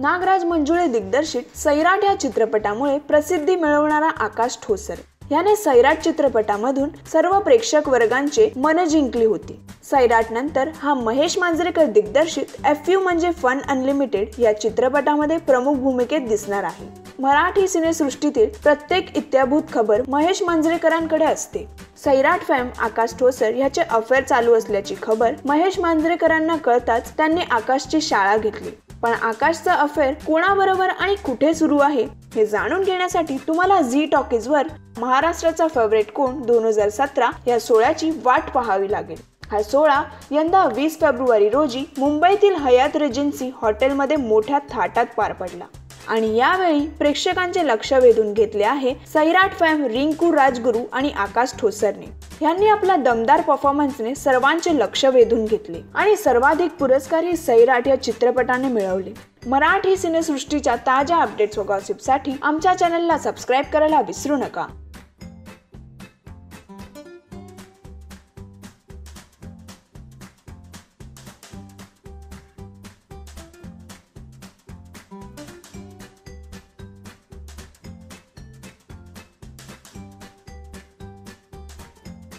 नागराज मंजुळे दिग्दर्शित सैराट या चित्रपटामुळे प्रसिद्धी मिळवणारा आकाश ठोसर याने सैराट चित्रपटामधून सर्व प्रेक्षक वर्गांचे मन जिंकली होती। सैराट नंतर हा महेश मांजरेकर दिग्दर्शित FU म्हणजे फन अनलिमिटेड या चित्रपटामध्ये प्रमुख भूमिकेत दिसणार आहे। मराठी सिनेसृष्टीतील प्रत्येक इत्याभूत खबर महेश मांजरेकरांकडे असते। सैराट फेम आकाश ठोसर याचे अफेअर चालू असल्याची खबर महेश मांजरेकरांना कळताच त्यांनी आकाशची शाळा घेतली। पण आकाशचा अफेअर कोणाबरोबर आणि कुठे सुरू आहे हे जाणून घेण्यासाठी तुम्हाला झी टॉकीज वर महाराष्ट्राचा फेवरेट कोण 2017 या सोहळ्याची वाट पाहावी लागेल। हा सोहळा यंदा 20 फेब्रुवारी रोजी मुंबईतील हयात रेजेन्सी हॉटेलमध्ये मोठ्या थाटात पार पडला आणि यावेळी प्रेक्षकांचे लक्ष वेधून घेतले आहे सैराट फेम रिंकू राजगुरू आणि आकाश ठोसरने। यांनी आपल्या दमदार परफॉर्मन्सने सर्वांचे लक्ष वेधून घेतले आणि सर्वाधिक पुरस्कार ही सैराट या चित्रपटाने मिळवले। मराठी सिनेसृष्टीच्या ताज्या अपडेट्स व गॉसिपसाठी आमच्या चॅनलला सबस्क्राइब करायला विसरू नका।